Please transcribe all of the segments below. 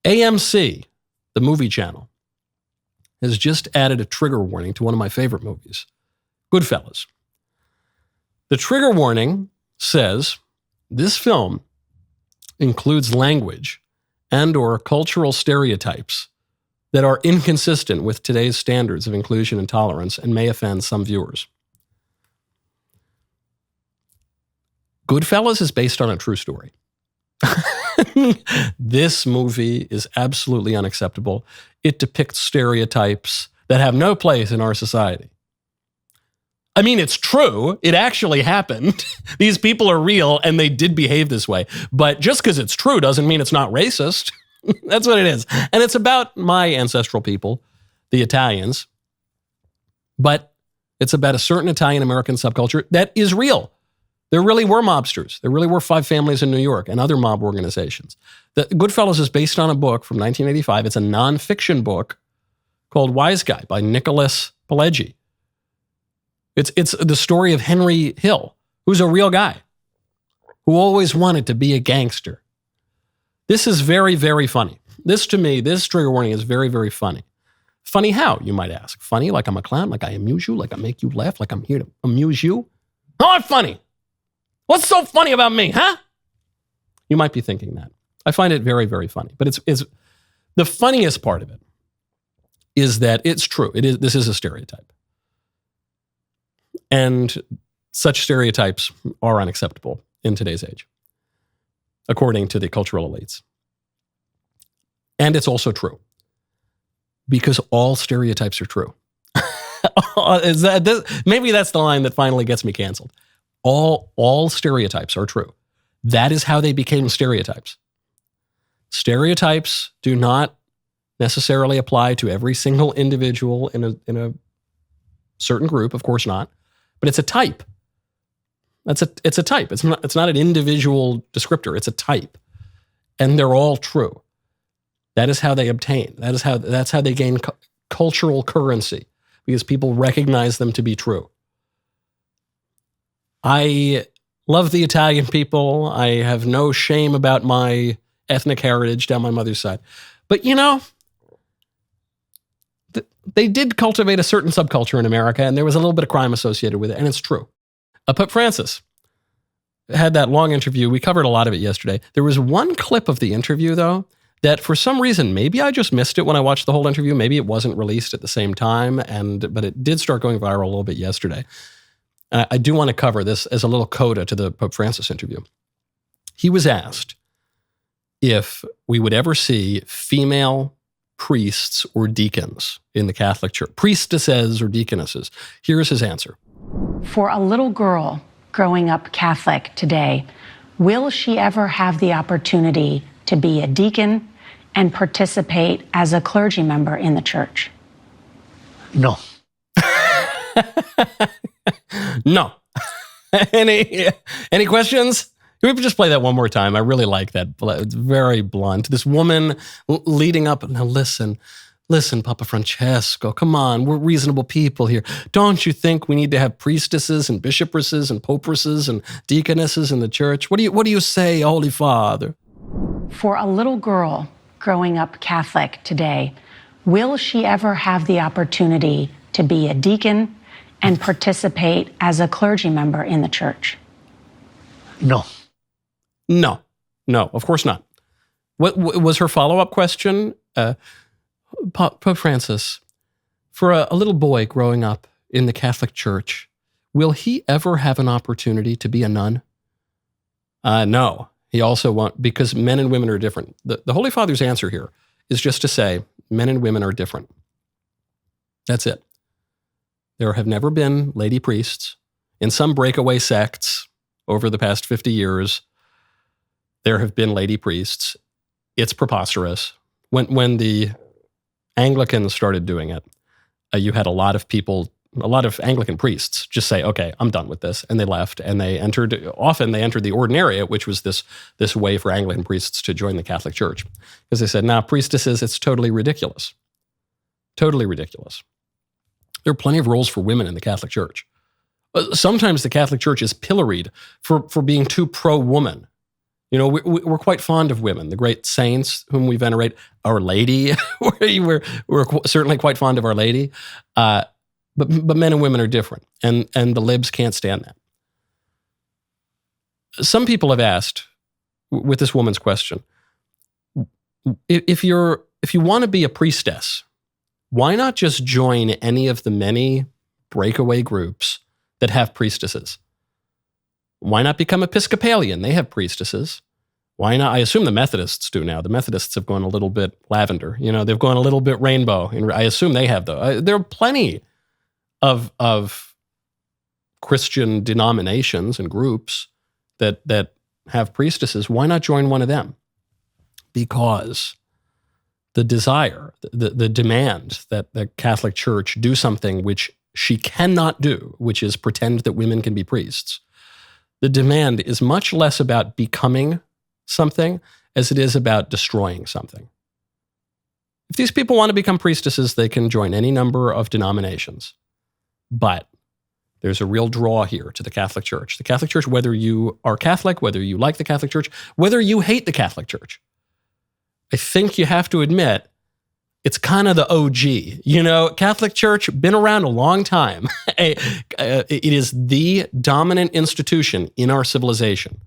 AMC, the movie channel, has just added a trigger warning to one of my favorite movies, Goodfellas. The trigger warning says this film includes language and or cultural stereotypes that are inconsistent with today's standards of inclusion and tolerance and may offend some viewers. Goodfellas is based on a true story. This movie is absolutely unacceptable. It depicts stereotypes that have no place in our society. I mean, it's true. It actually happened. These people are real and they did behave this way. But just because it's true doesn't mean it's not racist. That's what it is. And it's about my ancestral people, the Italians. But it's about a certain Italian-American subculture that is real. There really were mobsters. There really were 5 families in New York and other mob organizations. The Goodfellas is based on a book from 1985. It's a nonfiction book called Wise Guy by Nicholas Pileggi. It's the story of Henry Hill, who's a real guy, who always wanted to be a gangster. This is very, very funny. This, to me, this trigger warning is very, very funny. Funny how, you might ask? Funny like I'm a clown, like I amuse you, like I make you laugh, like I'm here to amuse you? No, I'm funny. What's so funny about me, huh? You might be thinking that. I find it very, very funny. But it's the funniest part of it is that it's true. This is a stereotype. And such stereotypes are unacceptable in today's age, according to the cultural elites. And it's also true, because all stereotypes are true. Maybe that's the line that finally gets me canceled. All stereotypes are true. That is how they became stereotypes. Stereotypes do not necessarily apply to every single individual in a certain group, of course not. But it's a type. It's a type. It's not an individual descriptor. It's a type. And they're all true. That is how they obtain. That's how they gain cultural currency, because people recognize them to be true. I love the Italian people. I have no shame about my ethnic heritage down my mother's side. But they did cultivate a certain subculture in America, and there was a little bit of crime associated with it, and it's true. Pope Francis had that long interview. We covered a lot of it yesterday. There was one clip of the interview, though, that for some reason, maybe I just missed it when I watched the whole interview. Maybe it wasn't released at the same time, but it did start going viral a little bit yesterday. I do want to cover this as a little coda to the Pope Francis interview. He was asked if we would ever see female priests or deacons in the Catholic Church, priestesses or deaconesses. Here's his answer. For a little girl growing up Catholic today, will she ever have the opportunity to be a deacon and participate as a clergy member in the church? No. No. Any questions? Can we just play that one more time? I really like that. It's very blunt. This woman leading up. Now listen, Papa Francesco, come on. We're reasonable people here. Don't you think we need to have priestesses and bishopresses and poperesses and deaconesses in the church? What do you say, Holy Father? For a little girl growing up Catholic today, will she ever have the opportunity to be a deacon and participate as a clergy member in the church? No. No, of course not. What was her follow-up question? Pope Francis, for a little boy growing up in the Catholic Church, will he ever have an opportunity to be a nun? No, he also won't, because men and women are different. The Holy Father's answer here is just to say men and women are different. That's it. There have never been lady priests. In some breakaway sects over the past 50 years, there have been lady priests. It's preposterous. When the Anglicans started doing it, you had a lot of Anglican priests just say, okay, I'm done with this. And they left, and they entered the ordinariate, which was this way for Anglican priests to join the Catholic Church. Because they said, priestesses, it's totally ridiculous. Totally ridiculous. There are plenty of roles for women in the Catholic Church. Sometimes the Catholic Church is pilloried for being too pro-woman. We're quite fond of women. The great saints whom we venerate, Our Lady, we're certainly quite fond of Our Lady. But men and women are different, and the libs can't stand that. Some people have asked, with this woman's question, if you want to be a priestess, why not just join any of the many breakaway groups that have priestesses? Why not become Episcopalian? They have priestesses. Why not? I assume the Methodists do now. The Methodists have gone a little bit lavender. They've gone a little bit rainbow. And I assume they have, though. There are plenty of Christian denominations and groups that have priestesses. Why not join one of them? Because the desire, the demand that the Catholic Church do something which she cannot do, which is pretend that women can be priests, the demand is much less about becoming something as it is about destroying something. If these people want to become priestesses, they can join any number of denominations. But there's a real draw here to the Catholic Church. The Catholic Church, whether you are Catholic, whether you like the Catholic Church, whether you hate the Catholic Church, I think you have to admit it's kind of the OG. Catholic Church, been around a long time. It is the dominant institution in our civilization.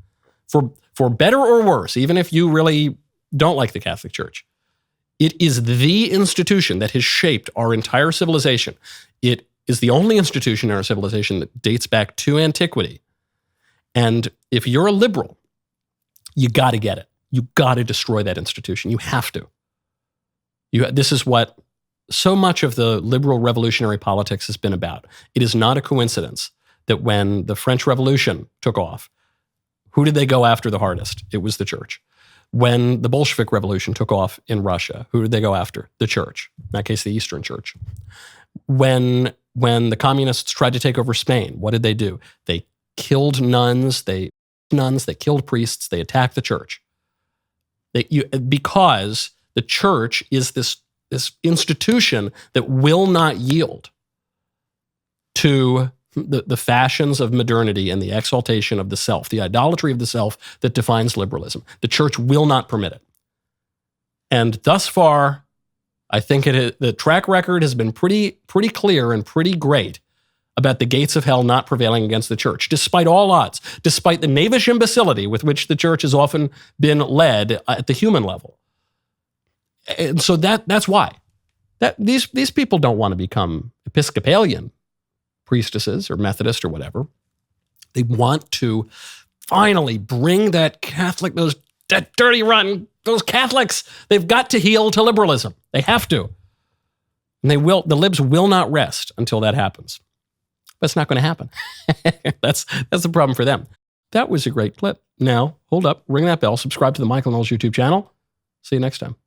For better or worse, even if you really don't like the Catholic Church, it is the institution that has shaped our entire civilization. It is the only institution in our civilization that dates back to antiquity. And if you're a liberal, you got to get it. You got to destroy that institution. You have to. This is what so much of the liberal revolutionary politics has been about. It is not a coincidence that when the French Revolution took off, who did they go after the hardest? It was the church. When the Bolshevik Revolution took off in Russia, who did they go after? The church. In that case, the Eastern Church. When the communists tried to take over Spain, what did they do? They killed nuns, they killed priests, they attacked the church. Because the church is this institution that will not yield to the fashions of modernity and the exaltation of the self, the idolatry of the self that defines liberalism. The church will not permit it. And thus far, I think the track record has been pretty clear and pretty great about the gates of hell not prevailing against the church, despite all odds, despite the knavish imbecility with which the church has often been led at the human level. And so that's why. These people don't want to become Episcopalian priestesses or Methodist or whatever. They want to finally bring that dirty rotten, those Catholics, they've got to heel to liberalism. They have to. And the libs will not rest until that happens. But it's not going to happen. That's the problem for them. That was a great clip. Now, hold up, ring that bell, subscribe to the Michael Knowles YouTube channel. See you next time.